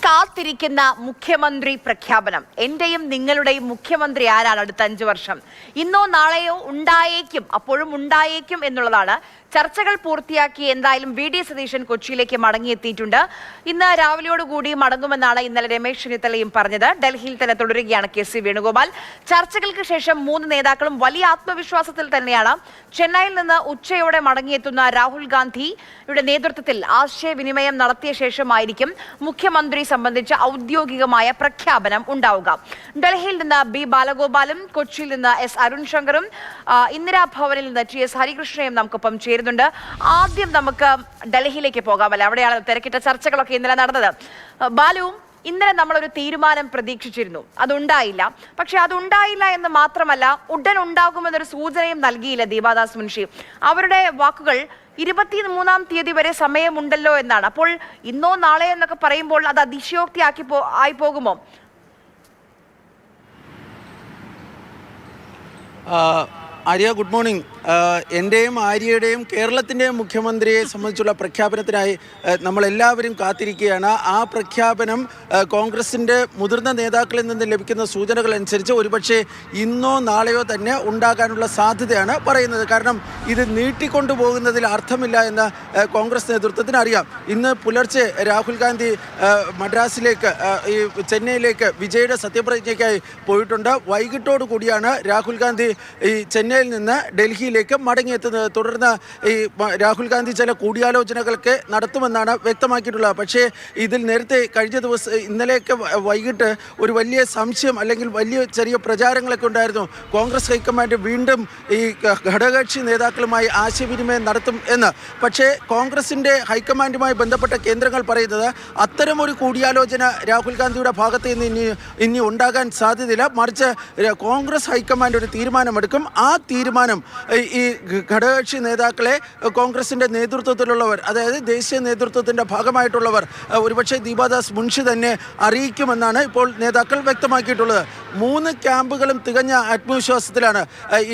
കാത്തിരിക്കുന്ന മുഖ്യമന്ത്രി പ്രഖ്യാപനം. എന്റെയും നിങ്ങളുടെയും മുഖ്യമന്ത്രി ആരാണ് അടുത്ത 5 വർഷം? ഇന്നോ നാളെയോ ഉണ്ടായേക്കും, അപ്പോഴും ഉണ്ടായേക്കും എന്നുള്ളതാണ്. ചർച്ചകൾ പൂർത്തിയാക്കി എന്തായാലും വി ഡി സതീശൻ കൊച്ചിയിലേക്ക് മടങ്ങിയെത്തിയിട്ടുണ്ട്. ഇന്ന് രാവിലെയോടുകൂടി മടങ്ങുമെന്നാണ് ഇന്നലെ രമേശ് ചെന്നിത്തലയും പറഞ്ഞത്. ഡൽഹിയിൽ തന്നെ തുടരുകയാണ് കെ സി വേണുഗോപാൽ. ചർച്ചകൾക്ക് ശേഷം 3 നേതാക്കളും വലിയ ആത്മവിശ്വാസത്തിൽ തന്നെയാണ്. ചെന്നൈയിൽ നിന്ന് ഉച്ചയോടെ മടങ്ങിയെത്തുന്ന രാഹുൽ ഗാന്ധിയുടെ നേതൃത്വത്തിൽ ആശയവിനിമയം നടത്തിയ ശേഷമായിരിക്കും മുഖ്യമന്ത്രി സംബന്ധിച്ച ഔദ്യോഗികമായ പ്രഖ്യാപനം ഉണ്ടാവുക. ഡൽഹിയിൽ നിന്ന് ബി ബാലഗോപാലും കൊച്ചിയിൽ നിന്ന് എസ് അരുൺ ശങ്കറും ഇന്ദിരാഭവനിൽ നിന്ന് ടി എസ് ഹരികൃഷ്ണയും നമുക്കൊപ്പം ചേരുന്നുണ്ട്. ആദ്യം നമുക്ക് ഡൽഹിയിലേക്ക് പോകാമല്ലോ, അവിടെയാണ് തിരക്കിട്ട ചർച്ചകളൊക്കെ ഇന്നലെ നടന്നത്. ബാലുവും, ഇന്നലെ നമ്മളൊരു തീരുമാനം പ്രതീക്ഷിച്ചിരുന്നു, അതുണ്ടായില്ല. പക്ഷെ അതുണ്ടായില്ല എന്ന് മാത്രമല്ല, ഉടൻ ഉണ്ടാകുമെന്നൊരു സൂചനയും നൽകിയില്ല ദീപാദാസ് മുൻഷി. അവരുടെ വാക്കുകൾ 23-ാം തീയതി വരെ സമയമുണ്ടല്ലോ എന്നാണ്. അപ്പോൾ ഇന്നോ നാളെ എന്നൊക്കെ പറയുമ്പോൾ അത് അതിശയോക്തി ആയി പോകുമോ? Arya, good morning. എൻ്റെയും ആര്യയുടെയും കേരളത്തിൻ്റെയും മുഖ്യമന്ത്രിയെ സംബന്ധിച്ചുള്ള പ്രഖ്യാപനത്തിനായി നമ്മളെല്ലാവരും കാത്തിരിക്കുകയാണ്. ആ പ്രഖ്യാപനം കോൺഗ്രസിൻ്റെ മുതിർന്ന നേതാക്കളിൽ നിന്ന് ലഭിക്കുന്ന സൂചനകൾ അനുസരിച്ച് ഒരുപക്ഷെ ഇന്നോ നാളെയോ തന്നെ ഉണ്ടാകാനുള്ള സാധ്യതയാണ് പറയുന്നത്. കാരണം ഇത് നീട്ടിക്കൊണ്ടുപോകുന്നതിൽ അർത്ഥമില്ല എന്ന് കോൺഗ്രസ് നേതൃത്വത്തിന് അറിയാം. ഇന്ന് പുലർച്ചെ രാഹുൽ ഗാന്ധി മദ്രാസിലേക്ക്, ഈ ചെന്നൈയിലേക്ക് വിജയുടെ സത്യപ്രതിജ്ഞയ്ക്കായി പോയിട്ടുണ്ട്. വൈകിട്ടോടു കൂടിയാണ് രാഹുൽ ഗാന്ധി ഈ ചെന്നൈയിൽ നിന്ന് ഡൽഹിയിലേക്ക് മടങ്ങിയെത്തുന്നത്. തുടർന്ന് ഈ രാഹുൽ ഗാന്ധി ചില കൂടിയാലോചനകളൊക്കെ നടത്തുമെന്നാണ് വ്യക്തമാക്കിയിട്ടുള്ളത്. പക്ഷേ ഇതിൽ നേരത്തെ കഴിഞ്ഞ ദിവസം ഇന്നലെയൊക്കെ വൈകിട്ട് ഒരു വലിയ സംശയം അല്ലെങ്കിൽ വലിയ ചെറിയ പ്രചാരങ്ങളൊക്കെ ഉണ്ടായിരുന്നു. കോൺഗ്രസ് ഹൈക്കമാൻഡ് വീണ്ടും ഈ ഘടകകക്ഷി നേതാക്കളുമായി ആശയവിനിമയം നടത്തും എന്ന്. പക്ഷേ കോൺഗ്രസിൻ്റെ ഹൈക്കമാൻഡുമായി ബന്ധപ്പെട്ട കേന്ദ്രങ്ങൾ പറയുന്നത് അത്തരമൊരു കൂടിയാലോചന രാഹുൽ ഗാന്ധിയുടെ ഭാഗത്ത് നിന്ന് ഇനി ഉണ്ടാകാൻ സാധ്യതയില്ല. മറിച്ച് കോൺഗ്രസ് ഹൈക്കമാൻഡ് ഒരു തീരുമാനമെടുക്കും. ആ തീരുമാനം ഈ ഘടകകക്ഷി നേതാക്കളെ കോൺഗ്രസിൻ്റെ നേതൃത്വത്തിലുള്ളവർ, അതായത് ദേശീയ നേതൃത്വത്തിൻ്റെ ഭാഗമായിട്ടുള്ളവർ, ഒരുപക്ഷെ ദീപാദാസ് മുൻഷി തന്നെ അറിയിക്കുമെന്നാണ് ഇപ്പോൾ നേതാക്കൾ വ്യക്തമാക്കിയിട്ടുള്ളത്. 3 ക്യാമ്പുകളും തികഞ്ഞ ആത്മവിശ്വാസത്തിലാണ്.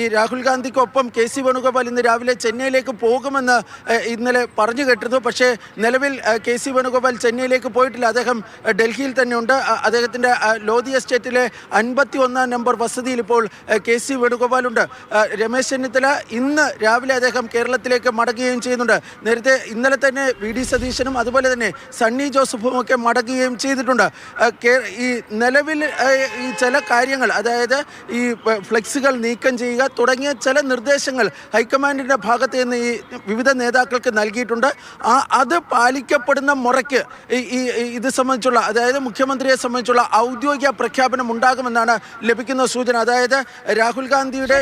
ഈ രാഹുൽ ഗാന്ധിക്കൊപ്പം കെ സി വേണുഗോപാൽ ഇന്ന് രാവിലെ ചെന്നൈയിലേക്ക് പോകുമെന്ന് ഇന്നലെ പറഞ്ഞു കേട്ടിരുന്നു. പക്ഷേ നിലവിൽ കെ സി വേണുഗോപാൽ ചെന്നൈയിലേക്ക് പോയിട്ടില്ല. അദ്ദേഹം ഡൽഹിയിൽ തന്നെയുണ്ട്. അദ്ദേഹത്തിൻ്റെ ലോധി എസ്റ്റേറ്റിലെ 51-ാം നമ്പർ വസതിയിൽ ഇപ്പോൾ കെ സി വേണുഗോപാലുണ്ട്. രമേശ് ചെന്നിത്തല ഇന്ന് രാവിലെ അദ്ദേഹം കേരളത്തിലേക്ക് മടങ്ങുകയും ചെയ്യുന്നുണ്ട്. നേരത്തെ ഇന്നലെ തന്നെ വി ഡി സതീശനും അതുപോലെ തന്നെ സണ്ണി ജോസഫും ഒക്കെ മടങ്ങുകയും ചെയ്തിട്ടുണ്ട്. ഈ നിലവിൽ ഈ ചില കാര്യങ്ങൾ, അതായത് ഈ ഫ്ലെക്സുകൾ നീക്കം ചെയ്യുക തുടങ്ങിയ ചില നിർദ്ദേശങ്ങൾ ഹൈക്കമാൻഡിൻ്റെ ഭാഗത്ത് നിന്ന് ഈ വിവിധ നേതാക്കൾക്ക് നൽകിയിട്ടുണ്ട്. അത് പാലിക്കപ്പെടുന്ന മുറയ്ക്ക് ഇത് സംബന്ധിച്ചുള്ള, അതായത് മുഖ്യമന്ത്രിയെ സംബന്ധിച്ചുള്ള ഔദ്യോഗിക പ്രഖ്യാപനം ഉണ്ടാകുമെന്നാണ് ലഭിക്കുന്ന സൂചന. അതായത് രാഹുൽ ഗാന്ധിയുടെ